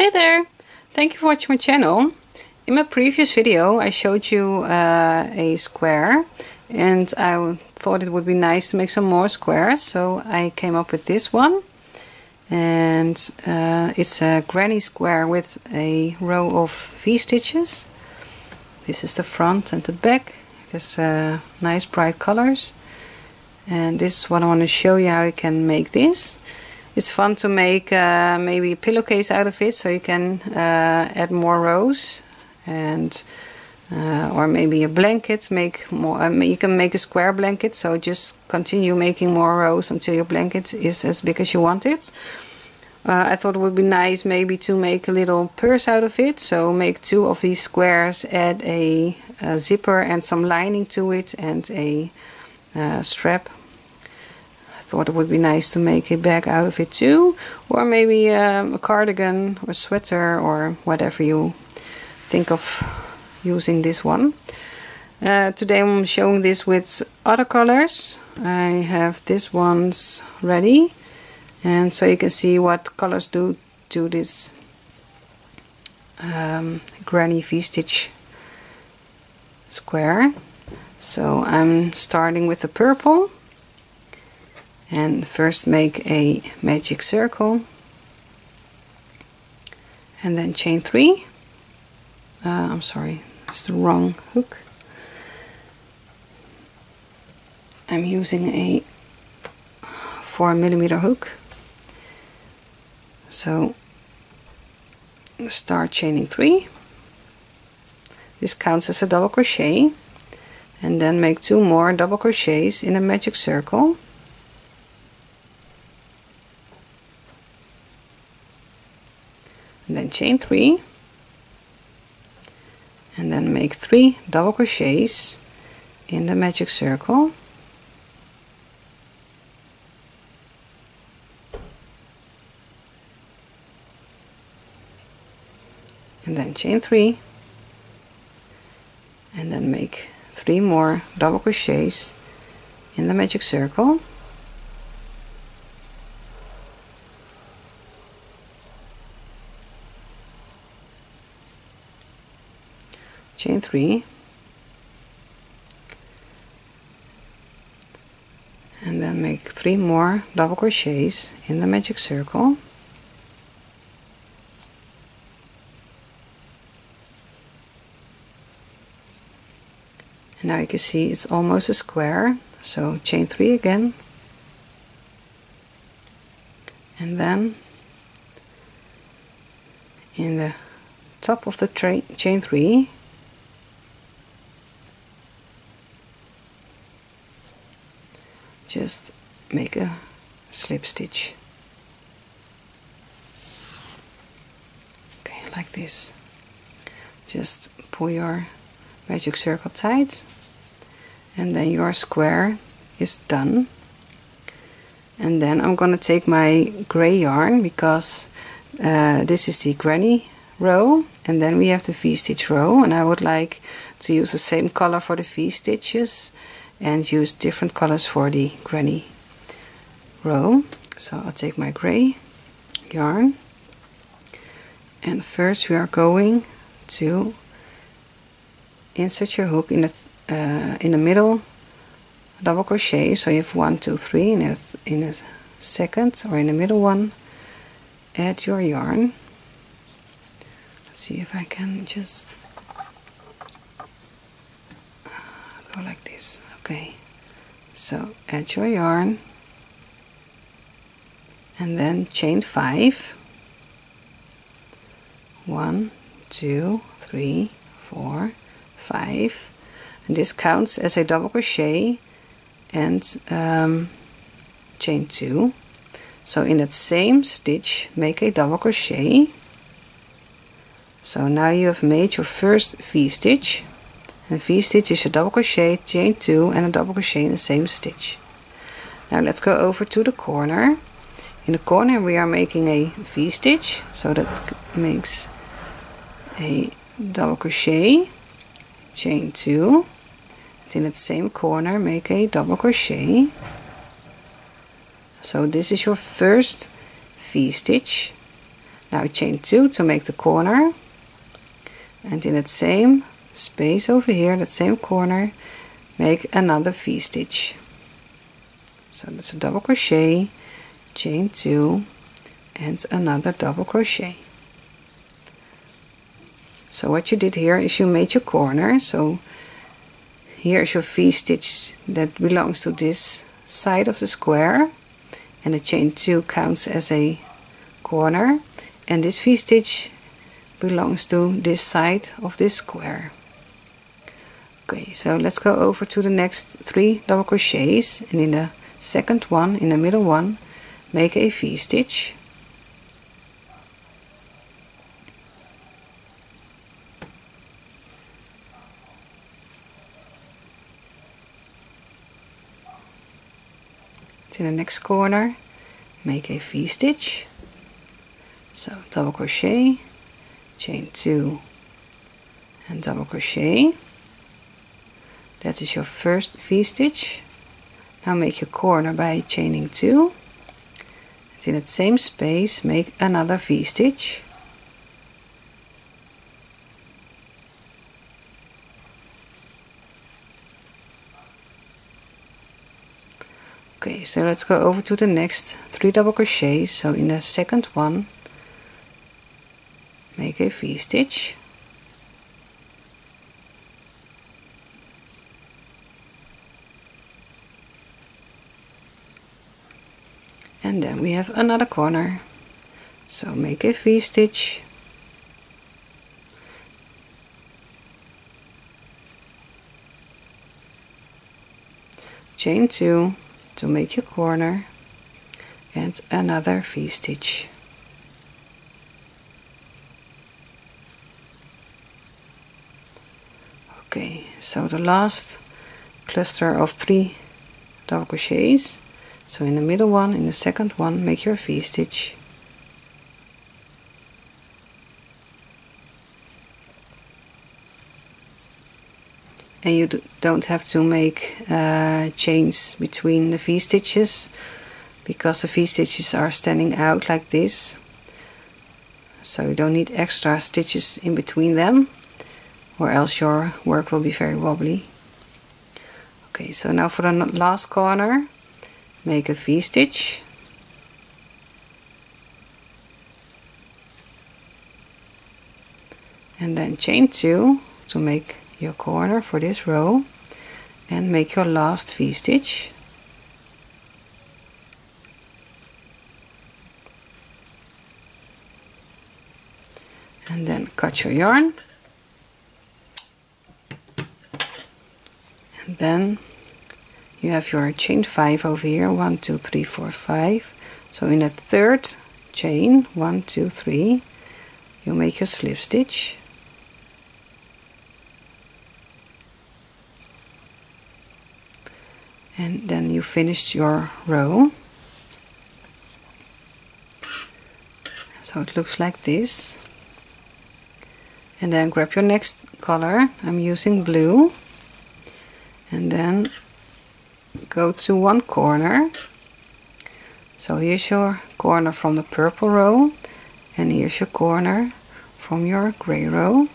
Hey there! Thank you for watching my channel. In my previous video I showed you a square, and I thought it would be nice to make some more squares, so I came up with this one. And it's a granny square with a row of V-stitches. This is the front and the back. There's nice bright colors. And this is what I want to show you, how you can make this. It's fun to make maybe a pillowcase out of it, so you can add more rows, and or maybe a blanket. Make more. You can make a square blanket, so just continue making more rows until your blanket is as big as you want it. I thought it would be nice maybe to make a little purse out of it, so make 2 of these squares, add a zipper and some lining to it, and a strap. Thought it would be nice to make a bag out of it too, or maybe a cardigan or sweater or whatever you think of using this one. Today I'm showing this with other colors. I have these ones ready, and so you can see what colors do to this granny V-stitch square. So I'm starting with the purple. And first make a magic circle, and then chain 3. I'm sorry, it's the wrong hook. I'm using a 4mm hook. So start chaining 3. This counts as a double crochet, and then make 2 more double crochets in a magic circle. And then chain 3, and then make 3 double crochets in the magic circle, and then chain 3, and then make 3 more double crochets in the magic circle. Chain 3, and then make 3 more double crochets in the magic circle, and now you can see it's almost a square. So chain 3 again, and then in the top of the chain 3 just make a slip stitch. Okay, like this. Just pull your magic circle tight, and then your square is done. And then I'm gonna take my gray yarn, because this is the granny row, and then we have the V-stitch row, and I would like to use the same color for the V-stitches and use different colors for the granny row. So I'll take my gray yarn, and first we are going to insert your hook in the middle double crochet. So you have 1, 2, 3 in a second, or in the middle one. Add your yarn. Let's see if I can just go like this. Okay, so add your yarn, and then chain 5. 1, 2, 3, 4, 5, and this counts as a double crochet, and chain 2. So in that same stitch make a double crochet. So now you have made your first V-stitch. And V-stitch is a double crochet, chain 2, and a double crochet in the same stitch. Now let's go over to the corner. In the corner we are making a V-stitch, so that makes a double crochet, chain 2, and in that same corner make a double crochet. So this is your first V-stitch. Now chain 2 to make the corner, and in that same space over here, that same corner, make another V-stitch. So that's a double crochet, chain 2 and another double crochet. So what you did here is you made your corner. So here is your V-stitch that belongs to this side of the square, and the chain 2 counts as a corner, and this V-stitch belongs to this side of this square. Okay, so let's go over to the next 3 double crochets, and in the second one, in the middle one, make a V-stitch. To the next corner, make a V-stitch. So double crochet, chain 2 and double crochet. That is your first V-stitch. Now make your corner by chaining 2. And in that same space make another V-stitch. Okay, so let's go over to the next 3 double crochets. So in the second one, make a V-stitch. And then we have another corner. So make a V-stitch. Chain 2 to make your corner and another V-stitch. Okay, so the last cluster of 3 double crochets. So in the middle one, in the second one, make your V-stitch. And you don't have to make chains between the V-stitches, because the V-stitches are standing out like this. So you don't need extra stitches in between them, or else your work will be very wobbly. Okay, so now for the last corner, make a V-stitch. And then chain 2 to make your corner for this row, and make your last V-stitch. And then cut your yarn. And then you have your chain 5 over here, 1, 2, 3, 4, 5. So in the third chain, 1, 2, 3, you make your slip stitch. And then you finish your row. So it looks like this. And then grab your next color. I'm using blue. And then go to one corner. So here's your corner from the purple row, and here's your corner from your gray row.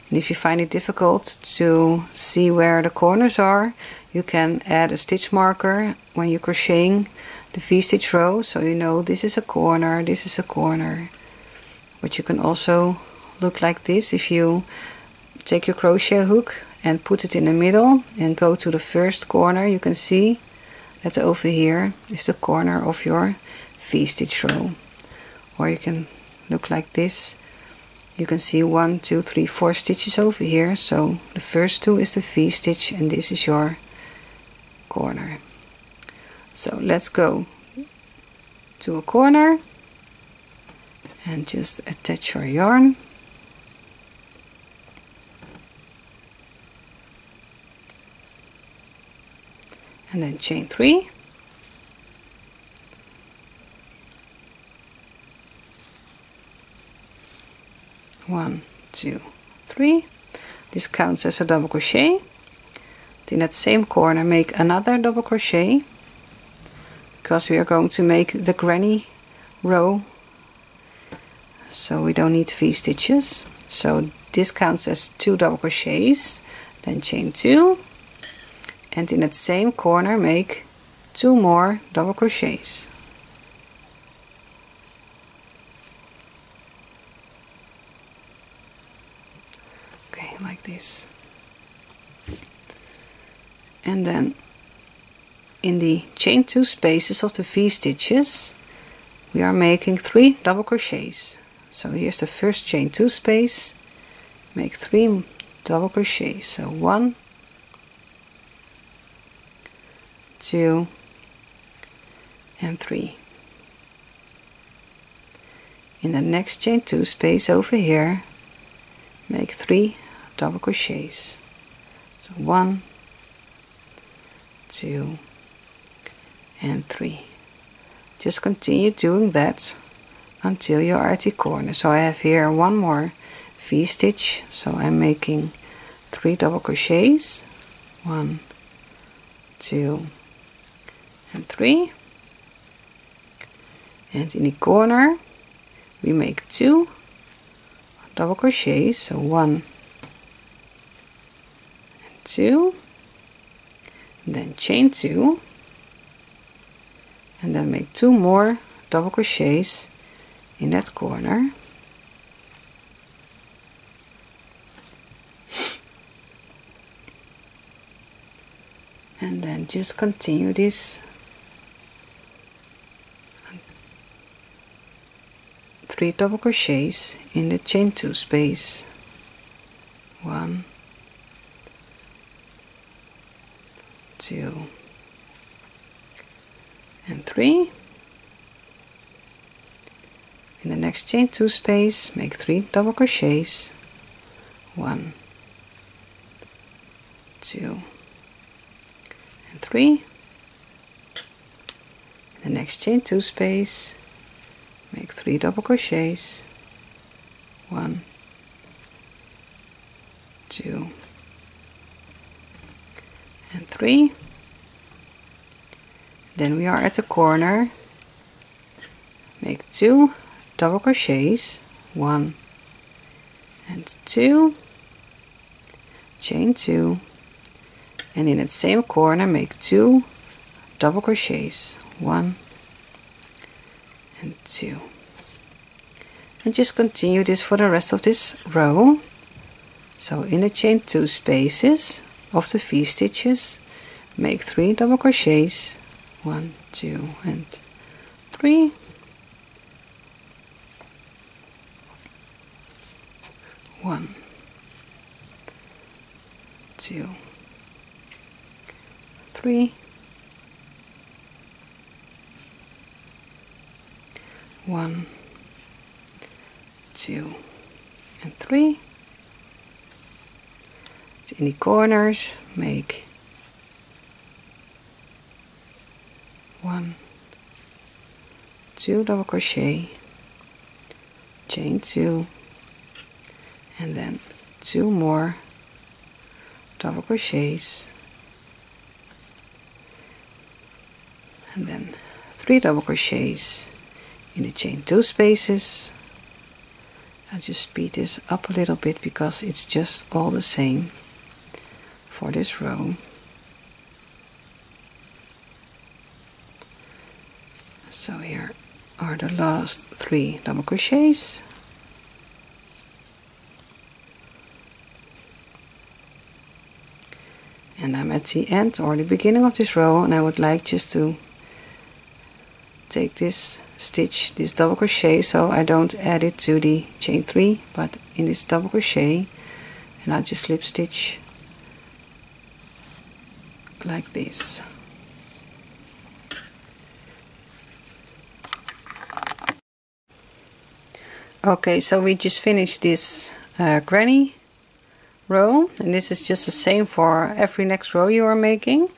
And if you find it difficult to see where the corners are, you can add a stitch marker when you're crocheting the V-stitch row, so you know this is a corner, this is a corner. But you can also look like this if you take your crochet hook and put it in the middle and go to the first corner. You can see that over here is the corner of your V-stitch row. Or you can look like this. You can see 1, 2, 3, 4 stitches over here. So the first 2 is the V-stitch, and this is your corner. So let's go to a corner and just attach your yarn. And then chain 3. One, 2, 3. This counts as a double crochet. In that same corner make another double crochet, because we are going to make the granny row. so we don't need V-stitches. So this counts as 2 double crochets, then chain 2, and in that same corner make 2 more double crochets. Okay, like this. And then in the chain 2 spaces of the V-stitches we are making 3 double crochets. So here's the first chain 2 space, make 3 double crochets. So 1, 2 and 3. In the next chain 2 space over here make 3 double crochets. So 1, 2 and 3. Just continue doing that until you are at the corner. So I have here one more V-stitch, so I'm making 3 double crochets, 1, 2 and 3, and in the corner we make 2 double crochets, so 1 and 2, and then chain 2, and then make 2 more double crochets in that corner. And then just continue this 3 double crochets in the chain 2 space. 1, 2 and 3. In the next chain 2 space make 3 double crochets. 1, 2 and 3. In the next chain 2 space make 3 double crochets. 1, 2 and 3. Then we are at the corner, make 2 double crochets, 1 and 2, chain 2, and in that same corner make 2 double crochets, 1 and 2, and just continue this for the rest of this row. So in the chain 2 spaces of the V-stitches make 3 double crochets, 1, 2 and 3, 1, 2, 3, 1, 2 and 3. In the corners make 1, 2 double crochet, chain 2, and then 2 more double crochets, and then 3 double crochets in the chain 2 spaces. I'll just speed this up a little bit because it's just all the same for this row. So here are the last 3 double crochets. And I'm at the end or the beginning of this row, and I would like just to take this stitch, this double crochet, so I don't add it to the chain 3, but in this double crochet, and I'll just slip stitch like this. Okay, so we just finished this granny row, and this is just the same for every next row you are making.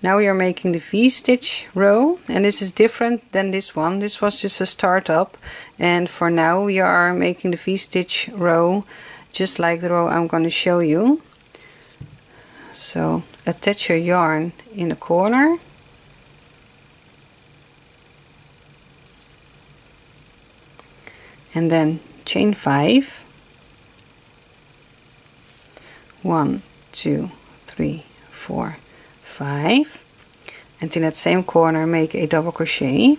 Now we are making the V-stitch row, and this is different than this one. This was just a start-up, and for now we are making the V-stitch row just like the row I'm going to show you. So attach your yarn in the corner, and then chain 5, 1, 2, 3, 4, 5, and in that same corner make a double crochet,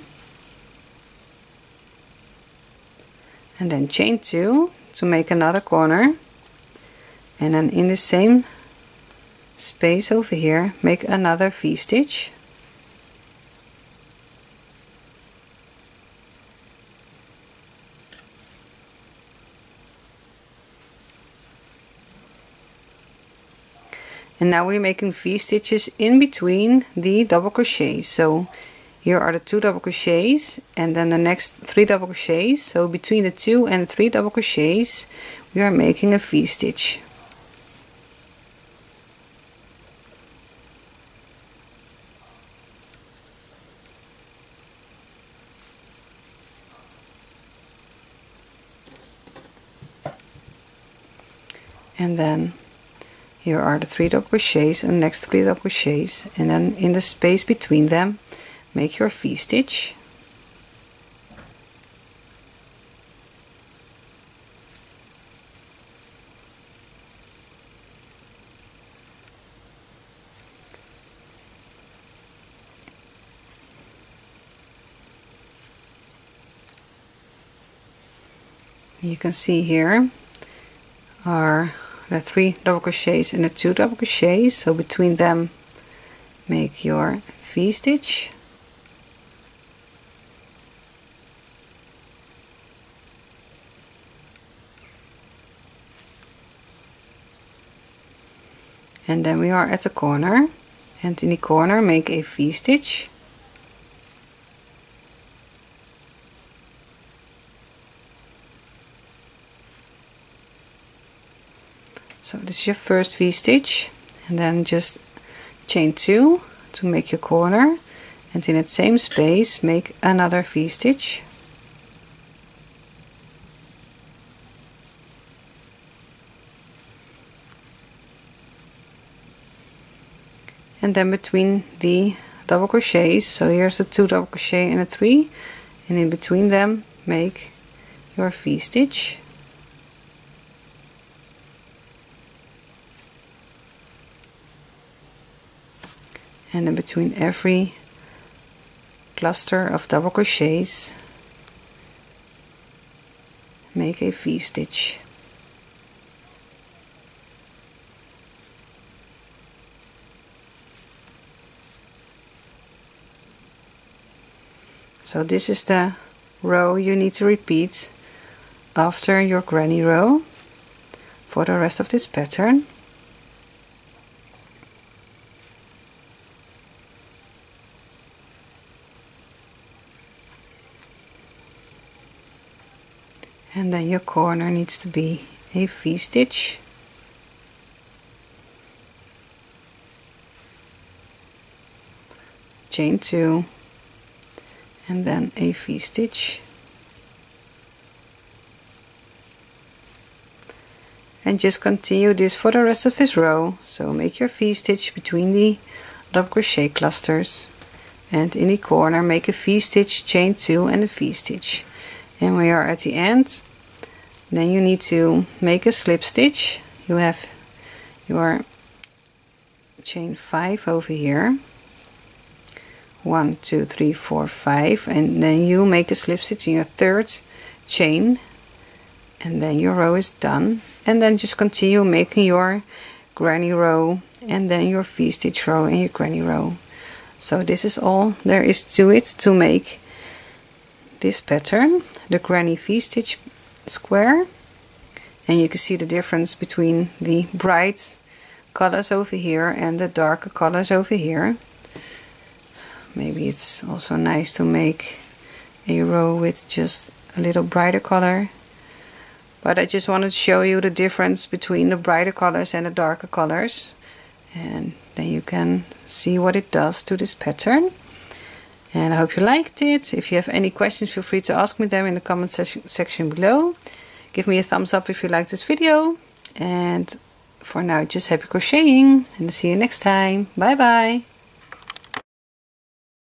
and then chain 2 to make another corner, and then in the same space over here make another V-stitch, and now we're making V-stitches in between the double crochets. So here are the 2 double crochets and then the next 3 double crochets. So between the 2 and 3 double crochets we are making a V-stitch. And then here are the 3 double crochets and next 3 double crochets, and then in the space between them make your V-stitch. You can see here are the 3 double crochets and the 2 double crochets, so between them make your V-stitch, and then we are at the corner, and in the corner make a V-stitch, so this is your first V-stitch, and then just chain 2 to make your corner, and in that same space make another V-stitch, and then between the double crochets, so here's the 2 double crochet and a 3, and in between them make your V-stitch. And in between every cluster of double crochets make a V-stitch. So this is the row you need to repeat after your granny row for the rest of this pattern. And then your corner needs to be a V-stitch, chain 2, and then a V-stitch, and just continue this for the rest of this row. So make your V-stitch between the double crochet clusters, and in the corner make a V-stitch, chain 2 and a V-stitch. And we are at the end. Then you need to make a slip stitch. You have your chain 5 over here, 1, 2, 3, 4, 5, and then you make a slip stitch in your third chain, and then your row is done. And then just continue making your granny row, and then your V-stitch row and your granny row. So this is all there is to it to make this pattern, the granny V-stitch square. And you can see the difference between the bright colors over here and the darker colors over here. Maybe it's also nice to make a row with just a little brighter color, but I just wanted to show you the difference between the brighter colors and the darker colors, and then you can see what it does to this pattern. And I hope you liked it. If you have any questions, feel free to ask me them in the comment section below. Give me a thumbs up if you liked this video, and for now just happy crocheting, and see you next time. Bye bye.